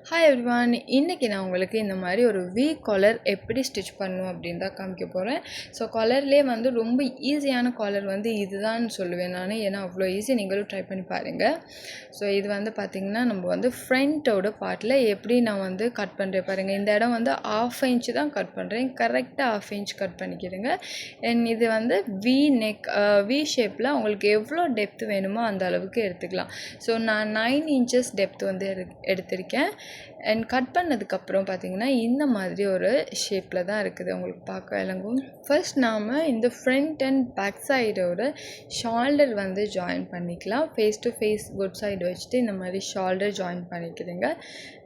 Hi everyone, இன்றைக்கி நான் உங்களுக்கு இந்த மாதிரி ஒரு வி காலர் எப்படி ஸ்டிச் பண்ணணும் அப்படின்னு தான் காமிக்க போகிறேன். ஸோ காலர்லேயே வந்து ரொம்ப ஈஸியான காலர் வந்து இதுதான் சொல்லுவேன் நான். ஏன்னா அவ்வளோ ஈஸி, நீங்களும் ட்ரை பண்ணி பாருங்கள். ஸோ இது வந்து பார்த்திங்கன்னா நம்ம வந்து ஃப்ரண்ட்டோட பார்ட்டில் எப்படி நான் வந்து கட் பண்ணுறேன் பாருங்கள். இந்த இடம் வந்து 1/2 இன்ச்சு தான் கட் பண்ணுறேன். கரெக்டாக 1/2 இன்ச் கட் பண்ணிக்கிறேங்க. இது வந்து வி நெக் வி ஷேப்பில் உங்களுக்கு எவ்வளோ டெப்த் வேணுமோ அந்த அளவுக்கு எடுத்துக்கலாம். ஸோ நான் 9 இன்ச்சஸ் டெப்த் வந்து எடுத்திருக்கேன். அண்ட் கட் பண்ணதுக்கப்புறம் பார்த்திங்கன்னா இந்த மாதிரி ஒரு ஷேப்பில் தான் இருக்குது, உங்களுக்கு பார்க்க விளங்கும். ஃபர்ஸ்ட் நாம் இந்த ஃப்ரண்ட் அண்ட் பேக் சைடோட ஷோல்டர் வந்து ஜாயின் பண்ணிக்கலாம். Face to face good side வச்சுட்டு இந்த மாதிரி ஷோல்டர் ஜாயின் பண்ணிக்கிறேங்க.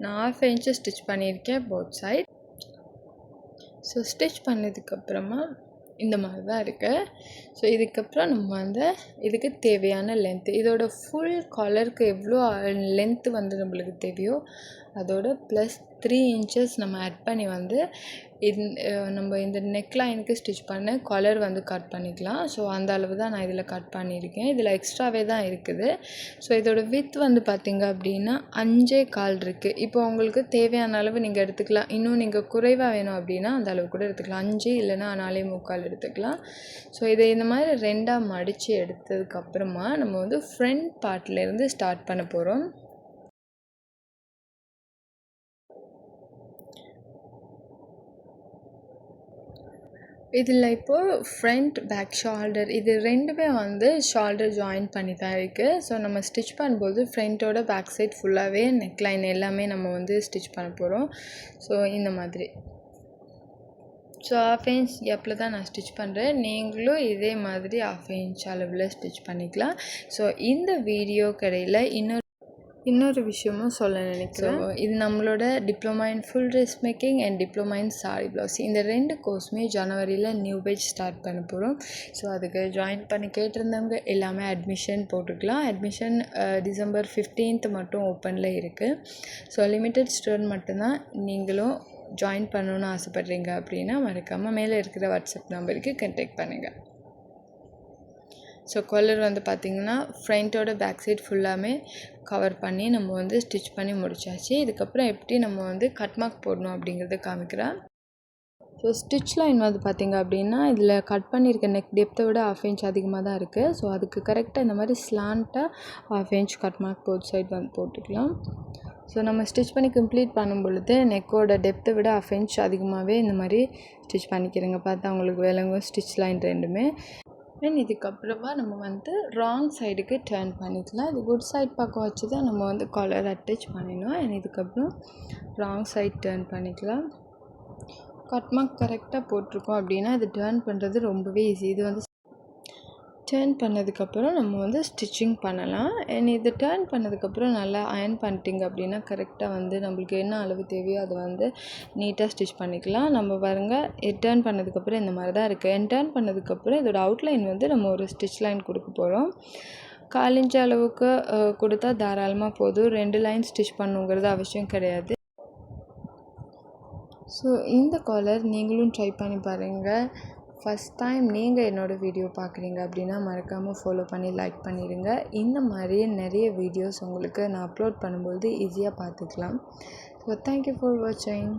நான் 1/2 இன்ச்சு ஸ்டிச் பண்ணியிருக்கேன் போத் சைட். ஸோ ஸ்டிச் பண்ணதுக்கப்புறமா இந்த மாதிரி தான் இருக்குது. ஸோ இதுக்கப்புறம் நம்ம வந்து இதுக்கு தேவையான லென்த்து, இதோட ஃபுல் காலருக்கு எவ்வளோ லென்த்து வந்து நம்மளுக்கு தேவையோ அதோட ப்ளஸ் 3 இன்ச்சஸ் நம்ம ஆட் பண்ணி வந்து நம்ம இந்த நெக் லைனுக்கு ஸ்டிச் பண்ண காலர் வந்து கட் பண்ணிக்கலாம். ஸோ அந்த அளவு தான் நான் இதில் கட் பண்ணியிருக்கேன். இதில் எக்ஸ்ட்ராவே தான் இருக்குது. ஸோ இதோட வித் வந்து பார்த்திங்க அப்படின்னா 5.25 இருக்குது. இப்போ உங்களுக்கு தேவையான அளவு நீங்கள் எடுத்துக்கலாம். இன்னும் நீங்கள் குறைவாக வேணும் அப்படின்னா அந்த அளவு கூட எடுத்துக்கலாம். 5 இல்லைன்னா 4.25 எடுத்துக்கலாம். ஸோ இதை இந்த மாதிரி 2ஆக மடித்து எடுத்ததுக்கப்புறமா நம்ம வந்து ஃப்ரண்ட் பார்ட்லேருந்து ஸ்டார்ட் பண்ண போகிறோம். இதில் இப்போது ஃப்ரண்ட் பேக் ஷோல்டர் இது ரெண்டுமே வந்து ஷோல்டர் ஜாயின் பண்ணி தான் இருக்குது. ஸோ நம்ம ஸ்டிச் பண்ணும்போது ஃப்ரண்ட்டோட பேக் சைட் ஃபுல்லாகவே நெக் லைன் எல்லாமே நம்ம வந்து ஸ்டிச் பண்ண போகிறோம். ஸோ இந்த மாதிரி ஸோ 1/2 இன்ச் கேப்பில் தான் நான் ஸ்டிச் பண்ணுறேன். நீங்களும் இதே மாதிரி 1/2 இன்ச் அளவில் ஸ்டிச் பண்ணிக்கலாம். ஸோ இந்த வீடியோ கடையில் இன்னொரு விஷயமும் சொல்ல நினைக்கிறேன். இது நம்மளோட diploma in full dress making and diploma in sorry blouse, இந்த 2 கோர்ஸுமே ஜனவரியில் நியூ பேட்ச் ஸ்டார்ட் பண்ண போகிறோம். ஸோ அதுக்கு ஜாயின் பண்ணி கேட்டிருந்தவங்க எல்லாமே அட்மிஷன் போட்டுக்கலாம். அட்மிஷன் டிசம்பர் 15th மட்டும் ஓப்பனில் இருக்குது. ஸோ லிமிட்டட் ஸ்டூடெண்ட் மட்டும்தான். நீங்களும் ஜாயின் பண்ணணுன்னு ஆசைப்பட்றீங்க அப்படின்னா மறக்காமல் மேலே இருக்கிற வாட்ஸ்அப் நம்பருக்கு கான்டாக்ட் பண்ணுங்கள். ஸோ காலர் வந்து பார்த்திங்கன்னா ஃப்ரண்ட்டோட பேக் சைட் ஃபுல்லாமே கவர் பண்ணி நம்ம வந்து ஸ்டிச் பண்ணி முடிச்சாச்சு. இதுக்கப்புறம் எப்படி நம்ம வந்து கட் மார்க் போடணும் அப்படிங்கிறத காமிக்கிறேன். ஸோ ஸ்டிச் லைன் வந்து பார்த்திங்க அப்படின்னா இதில் கட் பண்ணியிருக்க நெக் டெப்த்தை விட 1/2 இன்ச் அதிகமாக தான் இருக்குது. ஸோ அதுக்கு கரெக்டாக இந்த மாதிரி ஸ்லாண்ட்டாக 1/2 inch cut mark both side வந்து போட்டுக்கலாம். ஸோ நம்ம ஸ்டிச் பண்ணி கம்ப்ளீட் பண்ணும் பொழுது நெக்கோட டெப்த்தை விட 1/2 இன்ச் அதிகமாகவே இந்த மாதிரி ஸ்டிச் பண்ணிக்கிறேங்க. பார்த்தா அவங்களுக்கு விளங்கும் ஸ்டிச் லைன் ரெண்டுமே. தென் இதுக்கப்புறமா நம்ம வந்து ராங் சைடுக்கு டர்ன் பண்ணிக்கலாம். இது குட் சைட் பக்கம் வச்சு தான் நம்ம வந்து காலர் அட்டாச் பண்ணிடணும். அண்ட் இதுக்கப்புறம் ராங் சைட் டர்ன் பண்ணிக்கலாம். கட் மார்க் கரெக்டாக போட்டிருக்கோம் அப்படின்னா இது டர்ன் பண்ணுறது ரொம்பவே ஈஸி. இது வந்து டர்ன் பண்ணதுக்கப்புறம் நம்ம வந்து ஸ்டிச்சிங் பண்ணலாம். அண்ட் இது டர்ன் பண்ணதுக்கப்புறம் நல்லா அயர்ன் பண்ணிட்டிங்க அப்படின்னா கரெக்டாக வந்து நம்மளுக்கு என்ன அளவு தேவையோ அதை வந்து நீட்டாக ஸ்டிச் பண்ணிக்கலாம். நம்ம பாருங்கள் டர்ன் பண்ணதுக்கப்புறம் இந்த மாதிரி தான் இருக்குது. அண்ட் டர்ன் பண்ணதுக்கப்புறம் இதோட அவுட்லைன் வந்து நம்ம ஒரு ஸ்டிச் லைன் கொடுக்க போகிறோம். 1/4 இன்ச் அளவுக்கு கொடுத்தா தாராளமாக போதும். 2 லைன் ஸ்டிச் பண்ணுங்கிறது அவசியம் கிடையாது. ஸோ இந்த காலர் நீங்களும் ட்ரை பண்ணி பாருங்கள். ஃபஸ்ட் டைம் நீங்கள் என்னோடய வீடியோ பார்க்குறீங்க அப்படின்னா மறக்காமல் ஃபாலோ பண்ணி லைக் பண்ணிடுங்க. இந்த மாதிரி நிறைய வீடியோஸ் உங்களுக்கு நான் அப்லோட் பண்ணும்போது ஈஸியாக பார்த்துக்கலாம். ஸோ தேங்க்யூ ஃபார் வாட்சிங்.